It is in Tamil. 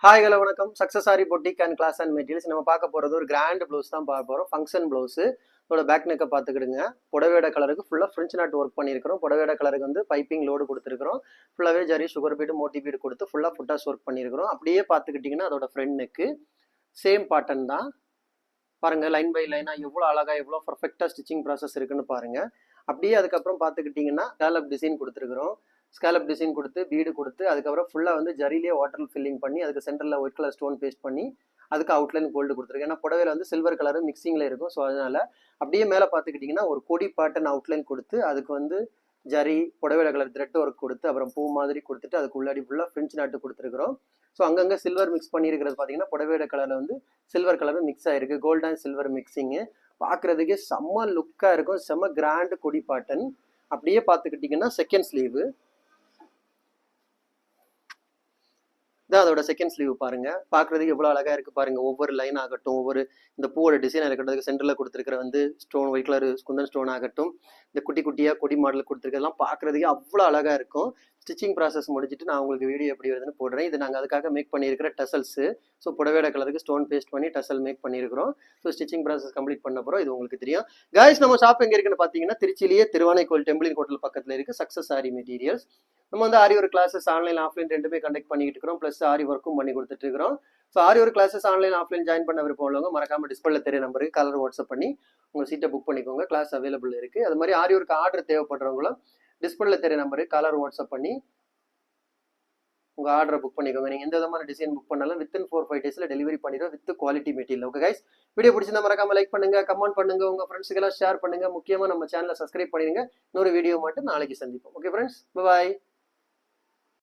ஹாய் ஹலோ வணக்கம். Success boutique and class and materials. நம்ம பார்க்க போகிறது ஒரு கிராண்ட் ப்ளவுஸ் தான் பார்க்க போகிறோம். Function blouse. இதோட பேக் நெக்கை பார்த்துக்கிடுங்க. புடவையோட கலருக்கு ஃபுல்லாக ஃப்ரெஞ்ச் நாட் ஒர்க் பண்ணியிருக்கிறோம். புடவையோட கலருக்கு வந்து பைப்பிங் லோடு கொடுத்துருக்கிறோம். ஃபுல்லாகவே zari sugar bead moti bead கொடுத்து ஃபுல்லாக ஃபுட்டாஸ் ஒர்க் பண்ணியிருக்கிறோம். அப்படியே பார்த்துக்கிட்டிங்கன்னா அதோட ஃப்ரண்ட் நெக்கு சேம் பேட்டர்ன் தான். பாருங்கள், லைன் பை லைனாக எவ்வளோ அழகாக எவ்வளோ பர்ஃபெக்டாக ஸ்டிச்சிங் ப்ராசஸ் இருக்குன்னு பாருங்கள். அப்படியே அதுக்கப்புறம் பார்த்துக்கிட்டிங்கன்னா ஸ்கேலப் டிசைன் கொடுத்துருக்குறோம். ஸ்கேலப் டிசைன் கொடுத்து பீடு கொடுத்து அதுக்கப்புறம் ஃபுல்லாக வந்து ஜரியிலே வாட்டர் ஃபில்லிங் பண்ணி அதுக்கு சென்டரில் ஒயிட் கலர் ஸ்டோன் பேஸ்ட் பண்ணி அதுக்கு அவுட்லைன் கோல்டு கொடுத்துருக்கேன். ஏன்னா புடவையில் வந்து சில்வர் கலரும் மிக்சிங்கில் இருக்கும். ஸோ அதனால் அப்படியே மேலே பார்த்துக்கிட்டிங்கன்னா ஒரு கொடி பேட்டர்ன் அவுட்லைன் கொடுத்து அதுக்கு வந்து ஜரி புடவையில கலர் த்ரெட் ஒர்க் கொடுத்து அப்புறம் பூ மாதிரி கொடுத்துட்டு அதுக்கு உள்ளாடி ஃபுல்லாக ஃப்ரெஞ்ச் நாட்டு கொடுத்துருக்குறோம். ஸோ அங்கங்கே சில்வர் மிக்ஸ் பண்ணியிருக்கிறது பார்த்தீங்கன்னா புடவையோட கலரில் வந்து சில்வர் கலரும் மிக்ஸ் ஆகிருக்கு. கோல்ட் அண்ட் சில்வர் மிக்சிங்கு பார்க்குறதுக்கே செம்ம லுக்காக இருக்கும். செம்ம கிராண்டு கொடி பேட்டர்ன். அப்படியே பார்த்துக்கிட்டிங்கன்னா செகண்ட் ஸ்லீவு தான். அதோட செகண்ட் ஸ்லீவ் பாருங்க, பார்க்குறதுக்கு எவ்வளோ அழகாக இருக்குது பாருங்கள். ஒவ்வொரு லைன் ஆகட்டும், ஒவ்வொரு இந்த பூவோட டிசைன் இருக்கட்டும், சென்டரில் கொடுத்துருக்கிற வந்து stone white colour Kundan stone ஆகட்டும், இந்த குட்டி குட்டியாக கொடி மாடல் கொடுத்துருக்கிறதெல்லாம் பார்க்குறதுக்கு அவ்வளோ அழகாக இருக்கும். ஸ்டிச்சிங் ப்ராசஸ் முடிச்சுட்டு நான் உங்களுக்கு வீடியோ எப்படி வருதுன்னு போடுறேன். இது நாங்கள் அதுக்காக மேக் பண்ணியிருக்கிற டசல்ஸு. ஸோ புடவையோட கலருக்கு ஸ்டோன் பேஸ்ட் பண்ணி டசல் மேக் பண்ணியிருக்கிறோம். ஸோ ஸ்டிச்சிங் ப்ராசஸ் கம்ப்ளீட் பண்ண போகிறோம். இது உங்களுக்கு தெரியும். கைஸ், நம்ம ஷாப் எங்கே இருக்குன்னு பார்த்தீங்கன்னா திருச்சியிலேயே திருவானைக்கோயில் டெம்பிளின் ஹோட்டல் பக்கத்தில் இருக்குது. Success sari materials. நம்ம வந்து aari work classes online offline ரெண்டுமே கண்டக்ட் பண்ணிட்டு இருக்கிறோம். ப்ளஸ் ஆரி ஒர்க்கும் பண்ணி கொடுத்துட்டு இருக்கிறோம். So aari work classes online offline join பண்ண விருப்பம் உள்ளவங்க மறக்காம டிஸ்பிளே தெரிய நம்பருக்கு கலர் வாட்ஸ்அப் பண்ணி உங்கள் சீட்டை புக் பண்ணிக்கோங்க. கிளாஸ் அவைலபிள் இருக்குது. அது மாதிரி ஆரி ஒர்க் ஆர்டர் தேவைப்படுறவங்களும் டிஸ்பிளே தெரிய நம்பருக்கு கலர் வாட்ஸ்அப் பண்ணி உங்கள் ஆர்டரை புக் பண்ணிக்கோங்க. நீங்கள் எந்த விதமான டிசைன் புக் பண்ணாலும் வித்தின் 4-5 டேஸில் டெலிவரி பண்ணிடுவோம் with quality material. Okay guys, video பிடிச்சிருந்தா மறக்காம லைக் பண்ணுங்க, கமெண்ட் பண்ணுங்க, உங்கள் ஃப்ரெண்ட்ஸுக்கெல்லாம் ஷேர் பண்ணுங்க. முக்கியமாக நம்ம சேனலை சப்ஸ்கிரைப் பண்ணிடுங்க. இன்னொரு வீடியோ மட்டும் நாளைக்கு சந்திப்போம். ஓகே ஃப்ரெண்ட்ஸ், பாய்.